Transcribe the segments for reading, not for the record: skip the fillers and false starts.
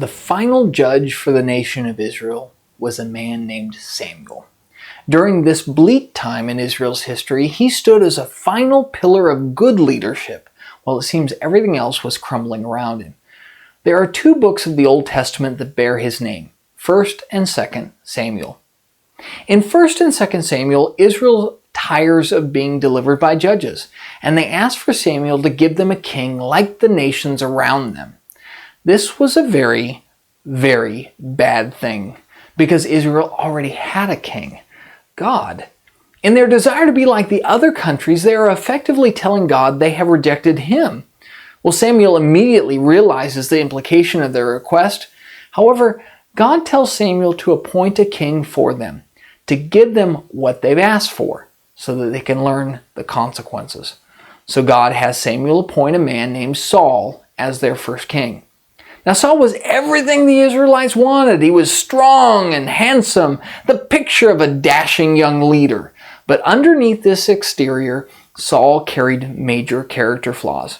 The final judge for the nation of Israel was a man named Samuel. During this bleak time in Israel's history, he stood as a final pillar of good leadership, while it seems everything else was crumbling around him. There are two books of the Old Testament that bear his name, 1st and 2nd Samuel. In 1st and 2nd Samuel, Israel tires of being delivered by judges, and they ask for Samuel to give them a king like the nations around them. This was a very, very bad thing, because Israel already had a king, God. In their desire to be like the other countries, they are effectively telling God they have rejected him. Well, Samuel immediately realizes the implication of their request. However, God tells Samuel to appoint a king for them, to give them what they've asked for, so that they can learn the consequences. So God has Samuel appoint a man named Saul as their first king. Now Saul was everything the Israelites wanted. He was strong and handsome, the picture of a dashing young leader. But underneath this exterior, Saul carried major character flaws.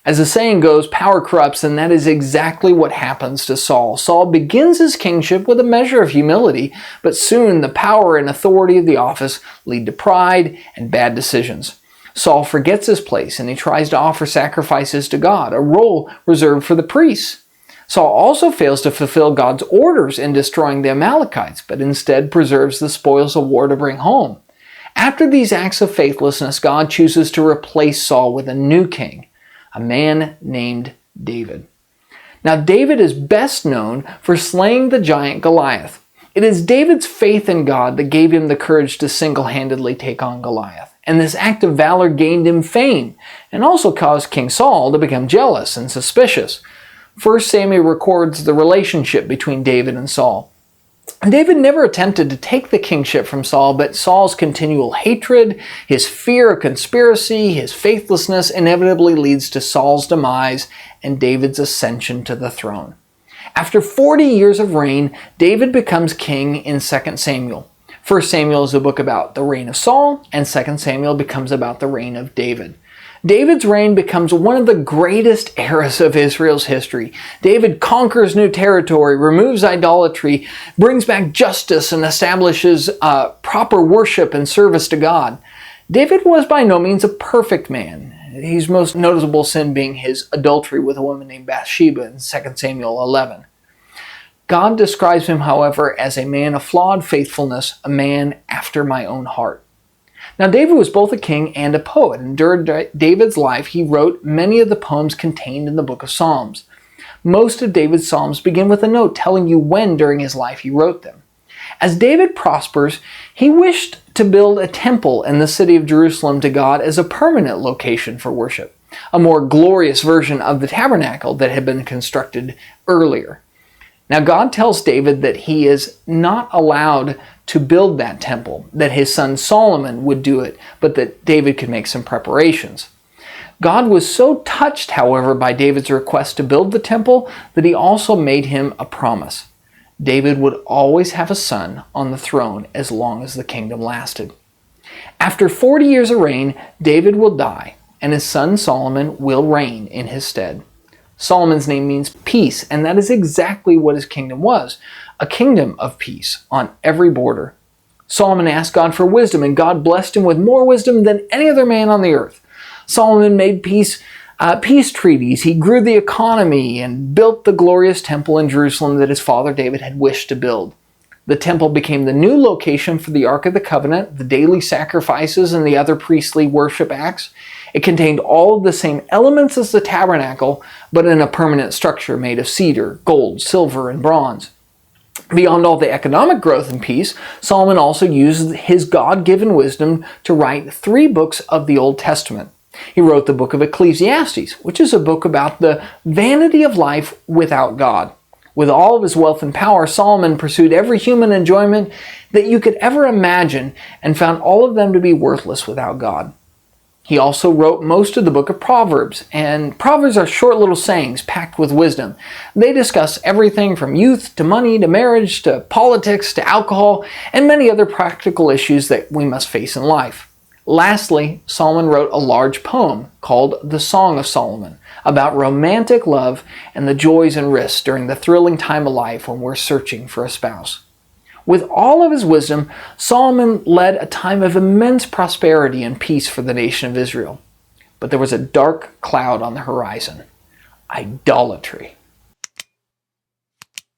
As the saying goes, power corrupts, and that is exactly what happens to Saul. Saul begins his kingship with a measure of humility, but soon the power and authority of the office lead to pride and bad decisions. Saul forgets his place, and he tries to offer sacrifices to God, a role reserved for the priests. Saul also fails to fulfill God's orders in destroying the Amalekites, but instead preserves the spoils of war to bring home. After these acts of faithlessness, God chooses to replace Saul with a new king, a man named David. Now, David is best known for slaying the giant Goliath. It is David's faith in God that gave him the courage to single-handedly take on Goliath. And this act of valor gained him fame and also caused King Saul to become jealous and suspicious. 1 Samuel records the relationship between David and Saul. David never attempted to take the kingship from Saul, but Saul's continual hatred, his fear of conspiracy, his faithlessness inevitably leads to Saul's demise and David's ascension to the throne. After 40 years of reign, David becomes king in 2 Samuel. 1 Samuel is a book about the reign of Saul, and 2 Samuel becomes about the reign of David. David's reign becomes one of the greatest eras of Israel's history. David conquers new territory, removes idolatry, brings back justice, and establishes proper worship and service to God. David was by no means a perfect man. His most notable sin being his adultery with a woman named Bathsheba in 2 Samuel 11. God describes him, however, as a man of flawed faithfulness, a man after my own heart. Now, David was both a king and a poet, and during David's life, he wrote many of the poems contained in the book of Psalms. Most of David's psalms begin with a note telling you when during his life he wrote them. As David prospers, he wished to build a temple in the city of Jerusalem to God as a permanent location for worship, a more glorious version of the tabernacle that had been constructed earlier. Now, God tells David that he is not allowed to build that temple, that his son Solomon would do it, but that David could make some preparations. God was so touched, however, by David's request to build the temple that he also made him a promise. David would always have a son on the throne as long as the kingdom lasted. After 40 years of reign, David will die, and his son Solomon will reign in his stead. Solomon's name means peace, and that is exactly what his kingdom was, a kingdom of peace on every border. Solomon asked God for wisdom, and God blessed him with more wisdom than any other man on the earth. Solomon made peace treaties. He grew the economy and built the glorious temple in Jerusalem that his father David had wished to build. The temple became the new location for the Ark of the Covenant, the daily sacrifices, and the other priestly worship acts. It contained all of the same elements as the tabernacle, but in a permanent structure made of cedar, gold, silver, and bronze. Beyond all the economic growth and peace, Solomon also used his God-given wisdom to write 3 books of the Old Testament. He wrote the book of Ecclesiastes, which is a book about the vanity of life without God. With all of his wealth and power, Solomon pursued every human enjoyment that you could ever imagine and found all of them to be worthless without God. He also wrote most of the book of Proverbs, and Proverbs are short little sayings packed with wisdom. They discuss everything from youth to money to marriage to politics to alcohol and many other practical issues that we must face in life. Lastly, Solomon wrote a large poem called the Song of Solomon, about romantic love and the joys and risks during the thrilling time of life when we're searching for a spouse. With all of his wisdom, Solomon led a time of immense prosperity and peace for the nation of Israel. But there was a dark cloud on the horizon: idolatry.